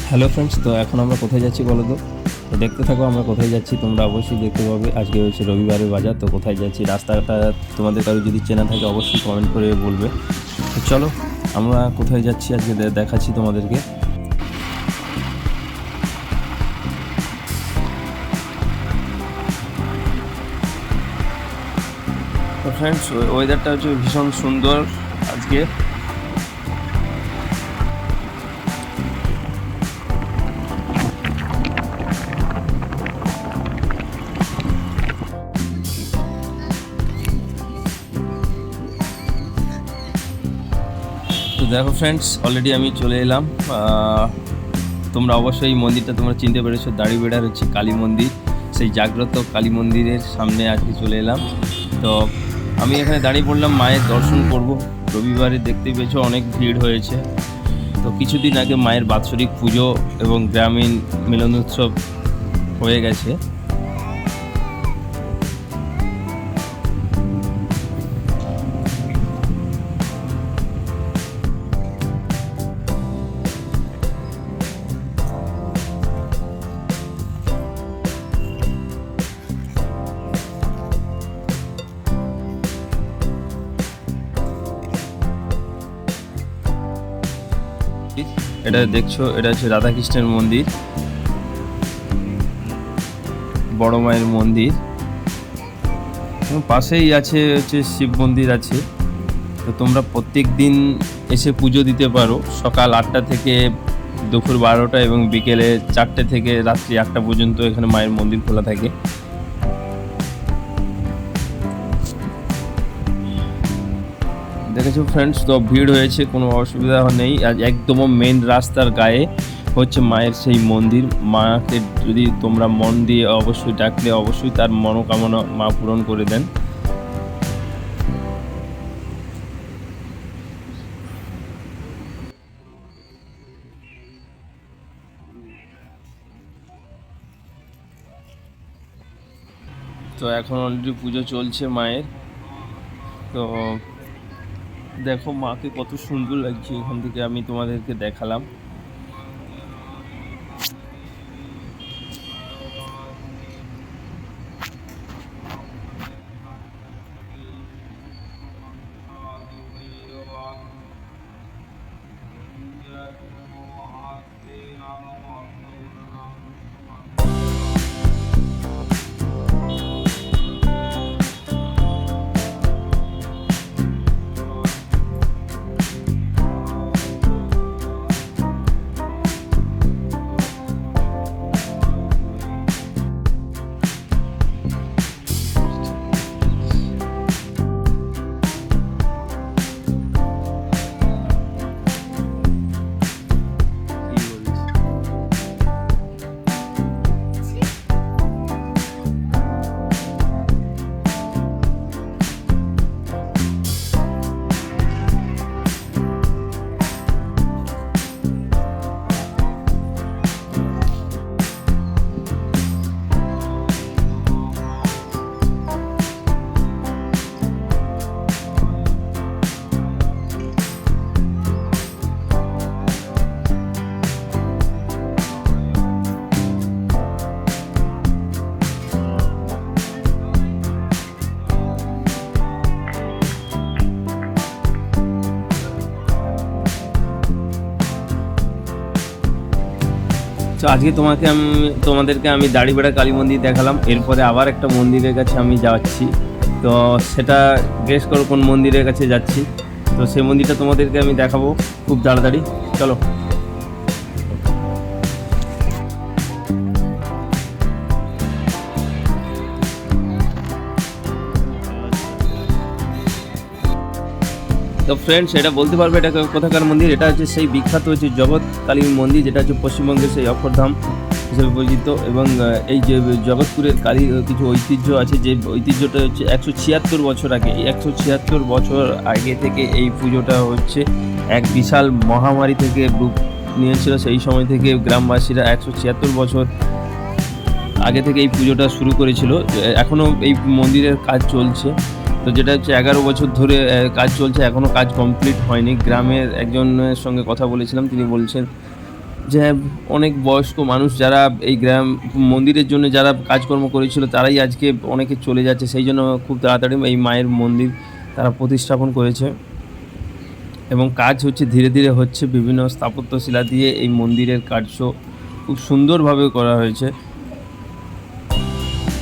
Hello friends, তো এখন আমরা কোথায় যাচ্ছি বলো তো? তো দেখতে থাকো আমরা কোথায় যাচ্ছি, তোমরা অবশ্যই দেখতে পাবে। আজকে হচ্ছে রবিবারের বাজার, তো কোথায় যাচ্ছি রাস্তাটা তোমাদের কারো যদি চেনা থাকে অবশ্যই কমেন্ট করে বলবে। তো চলো আমরা কোথায় যাচ্ছি আজকে দেখাচ্ছি তোমাদেরকে। তো ফ্রেন্ডস, ওয়েদারটা হচ্ছে ভীষণ সুন্দর আজকে। তো দেখো ফ্রেন্ডস, অলরেডি আমি চলে এলাম। তোমরা অবশ্যই এই মন্দিরটা তোমরা চিনতে পেরেছো, দাড়িবেড়ার হচ্ছে কালী মন্দির। সেই জাগ্রত কালী মন্দিরের সামনে আজকে চলে এলাম। তো আমি এখানে দাঁড়িয়ে পড়লাম, মায়ের দর্শন করব। রবিবারে দেখতে পেয়েছো অনেক ভিড় হয়েছে। তো কিছুদিন আগে মায়ের বাৎসরিক পুজো এবং গ্রামীণ মিলনোৎসব হয়ে গেছে। এটা দেখছো, এটা হচ্ছে রাধাকৃষ্ণের মন্দির, বড় মায়ের মন্দির। পাশেই আছে হচ্ছে শিব মন্দির আছে। তো তোমরা প্রত্যেক দিন এসে পুজো দিতে পারো, সকাল 8টা থেকে দুপুর 12টা এবং বিকেলে 4টে থেকে রাত্রি 8টা পর্যন্ত এখানে মায়ের মন্দির খোলা থাকে। দেখেছো ফ্রেন্ডস, তো ভিড় হয়েছে, কোনো অসুবিধা নেই। আজ একদম মেন রাস্তার গায়ে হচ্ছে মায়ের সেই মন্দির। মাকে যদি তোমরা মন দিয়ে অবশ্যই ডাকলে অবশ্যই তার মনোকামনা মা পূরণ করে দেন। তো এখন অলরেডি পুজো চলছে মায়ের। তো দেখো মাকে কত সুন্দর লাগছে, এখান থেকে আমি তোমাদেরকে দেখালাম। তো আজকে তোমাদেরকে আমি দাড়িবেড়া কালী মন্দির দেখালাম। এরপরে আবার একটা মন্দিরের কাছে আমি যাচ্ছি। তো সেটা গেস করো কোন মন্দিরের কাছে যাচ্ছি। তো সেই মন্দিরটা তোমাদেরকে আমি দেখাবো খুব তাড়াতাড়ি। চলো। তো ফ্রেন্ডস, এটা বলতে পারবে এটা কোথাকার মন্দির? এটা হচ্ছে সেই বিখ্যাত হচ্ছে জগৎ কালী মন্দির, যেটা হচ্ছে পশ্চিমবঙ্গের সেই অক্ষরধাম হিসেবে পরিচিত। এবং এই যে জগৎপুরের কালী কিছু ঐতিহ্য আছে, যে ঐতিহ্যটা হচ্ছে 176 বছর আগে। এই 176 বছর আগে থেকে এই পুজোটা হচ্ছে এক বিশাল মহামারী থেকে রূপ নিয়েছিল। সেই সময় থেকে গ্রামবাসীরা 176 বছর আগে থেকে এই পুজোটা শুরু করেছিল। এখনও এই মন্দিরের কাজ চলছে। তো যেটা হচ্ছে 11 বছর ধরে কাজ চলছে, এখনও কাজ কমপ্লিট হয়নি। গ্রামের একজনের সঙ্গে কথা বলেছিলাম, তিনি বলছেন যে অনেক বয়স্ক মানুষ যারা এই গ্রাম মন্দিরের জন্য যারা কাজকর্ম করেছিল তারাই আজকে অনেকে চলে যাচ্ছে, সেই জন্য খুব তাড়াতাড়ি এই মায়ের মন্দির তারা প্রতিস্থাপন করেছে এবং কাজ হচ্ছে ধীরে ধীরে হচ্ছে। বিভিন্ন স্থাপত্যশিলা দিয়ে এই মন্দিরের কার্য খুব সুন্দরভাবে করা হয়েছে।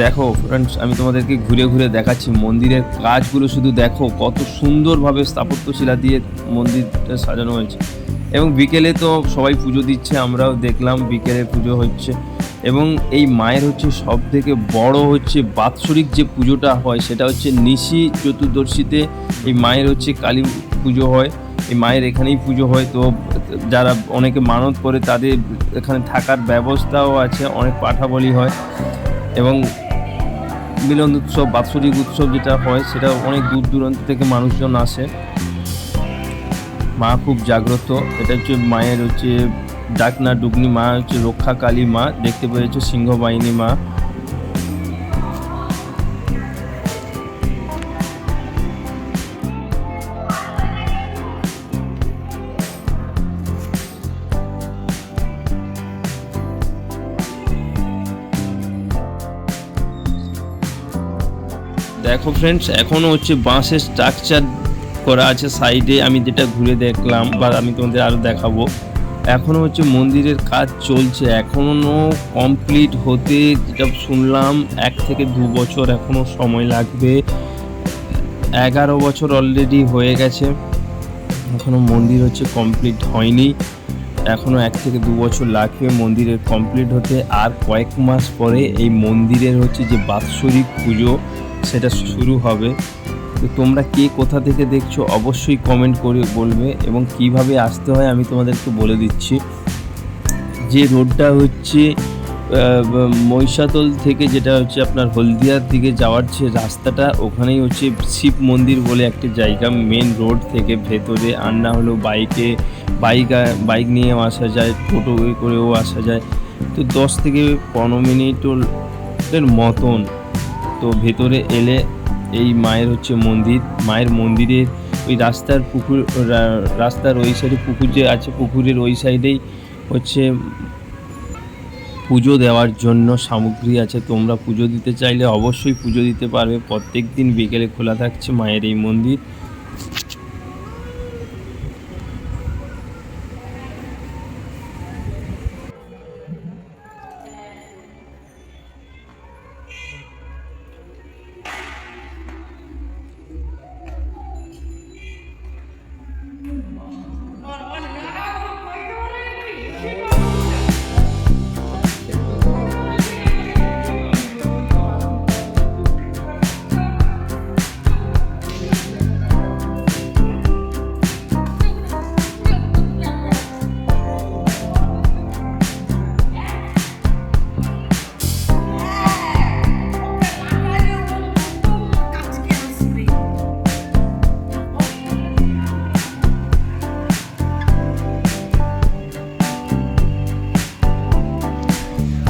দেখো ফ্রেন্ডস, আমি তোমাদেরকে ঘুরে ঘুরে দেখাচ্ছি মন্দিরের কাজগুলো, শুধু দেখো কত সুন্দরভাবে স্থাপত্যশিলা দিয়ে মন্দিরটা সাজানো হয়েছে। এবং বিকেলে তো সবাই পুজো দিচ্ছে, আমরাও দেখলাম বিকেলে পুজো হচ্ছে। এবং এই মায়ের হচ্ছে সব থেকে বড় হচ্ছে বাৎসরিক যে পুজোটা হয় সেটা হচ্ছে নিশি চতুর্দশীতে এই মায়ের হচ্ছে কালী পুজো হয়। এই মায়ের এখানেই পুজো হয়। তো যারা অনেকে মানত করে তাদের এখানে থাকার ব্যবস্থাও আছে, অনেক পাঠা বলি হয় এবং মিলন উৎসব বাৎসরিক উৎসব যেটা হয় সেটা অনেক দূর দূরান্ত থেকে মানুষজন আসে। মা খুব জাগ্রত। এটা হচ্ছে মায়ের হচ্ছে ডাকনা ডুগনি মা, হচ্ছে রক্ষা কালী মা, দেখতে পেয়েছো সিংহবাহিনী মা। দেখো ফ্রেন্ডস, এখনও হচ্ছে বাঁশের স্ট্রাকচার করা আছে সাইডে, আমি যেটা ঘুরে দেখলাম বা আমি তোমাদের আরও দেখাবো। এখনও হচ্ছে মন্দিরের কাজ চলছে, এখনও কমপ্লিট হতে যেটা শুনলাম 1 থেকে 2 বছর এখনও সময় লাগবে। 11 বছর অলরেডি হয়ে গেছে, এখনও মন্দির হচ্ছে কমপ্লিট হয়নি। এখনও 1 থেকে 2 বছর লাগবে মন্দিরের কমপ্লিট হতে। আর কয়েক মাস পরে এই মন্দিরের হচ্ছে যে বাৎসরিক পুজো সেটা শুরু হবে। তো তোমরা কে কোথা থেকে দেখছো অবশ্যই কমেন্ট করে বলবে, এবং কিভাবে আসতে হয় আমি তোমাদেরকে বলে দিচ্ছি। যে রোডটা হচ্ছে মহিষাদল থেকে, যেটা হচ্ছে আপনার হলদিয়ার দিকে যাওয়ার যে রাস্তাটা, ওখানেই হচ্ছে শিব মন্দির বলে একটা জায়গা। মেন রোড থেকে ভেতরে আর না হলেও বাইক নিয়েও আসা যায়, টোটো করেও আসা যায়। তো 10 থেকে 15 মিনিটের মতন তো ভেতরে এলে এই মায়ের হচ্ছে মন্দির। মায়ের মন্দিরের ওই রাস্তার ওই সাইডে পুকুর যে আছে, পুকুরের ওই সাইডেই হচ্ছে পুজো দেওয়ার জন্য সামগ্রী আছে। তোমরা পুজো দিতে চাইলে অবশ্যই পুজো দিতে পারবে। প্রত্যেক দিন বিকেলে খোলা থাকছে মায়ের এই মন্দির।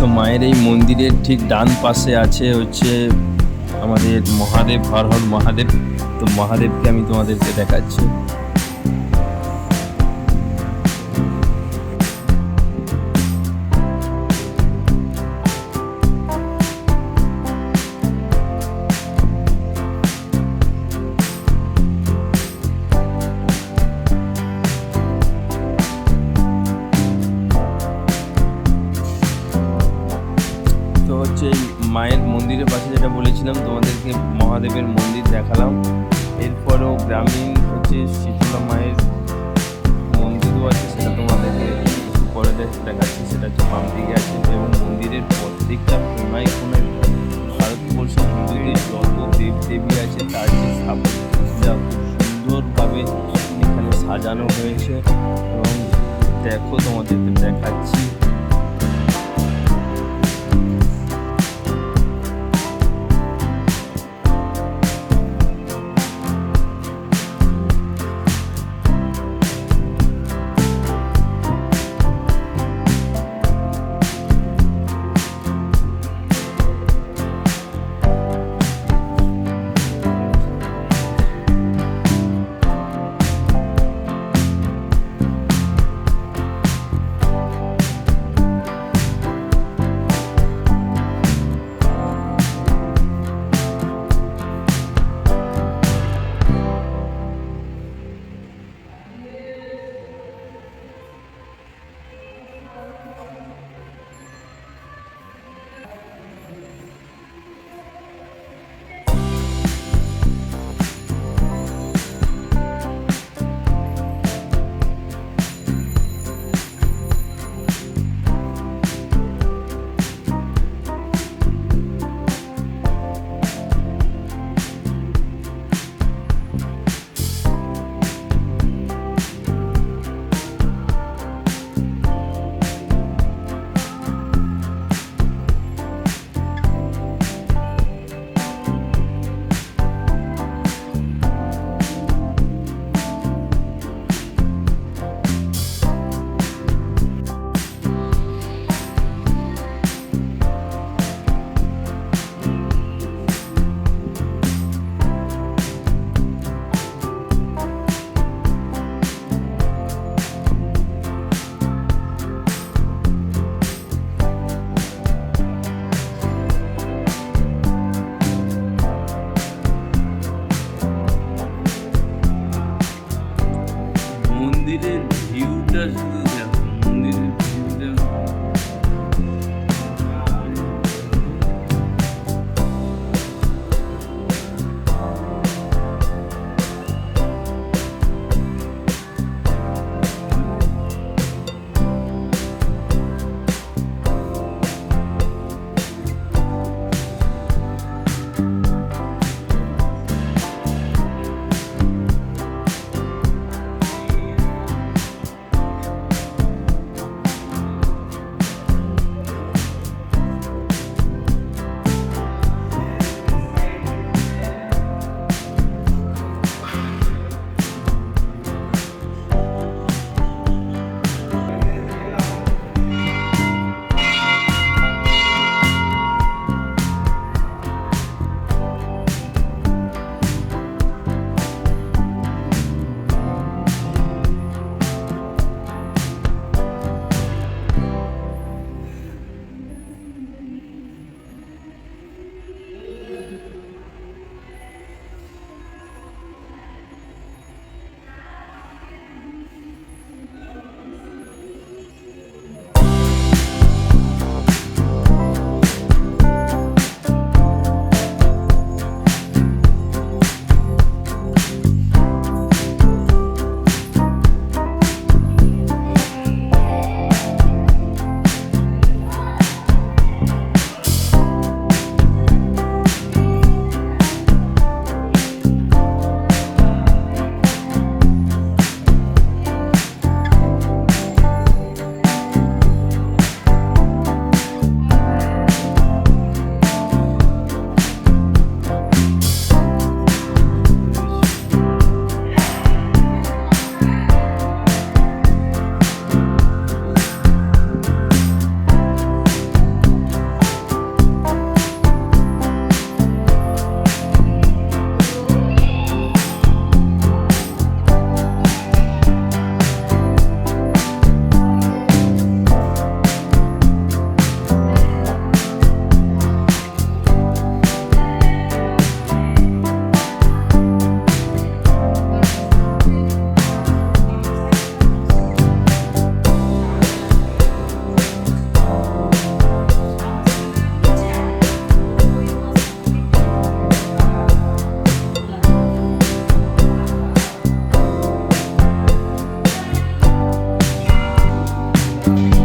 তো মায়ের এই মন্দিরের ঠিক ডান পাশে আছে হচ্ছে আমাদের মহাদেব, হর হর মহাদেব। তো মহাদেবকে আমি তোমাদেরকে দেখাচ্ছি। এই মায়ের মন্দিরের পাশে যেটা বলেছিলাম তোমাদেরকে, মহাদেবের মন্দির দেখালাম। এরপরেও গ্রামীণ হচ্ছে শীতলা মায়ের মন্দিরও আছে, সেটা তোমাদেরকে একটু পরে দেখাচ্ছি। সেটা হচ্ছে বাম দিকে আছে। এবং মন্দিরের প্রত্যেকটা কোনায় কোনায় ভারতবর্ষের হিন্দুদের যত দেবদেবী আছে তার যে স্থাপত্যটা খুব সুন্দরভাবে এখানে সাজানো হয়েছে। এবং দেখো তোমাদেরকে দেখাচ্ছি। ধন্যবাদ।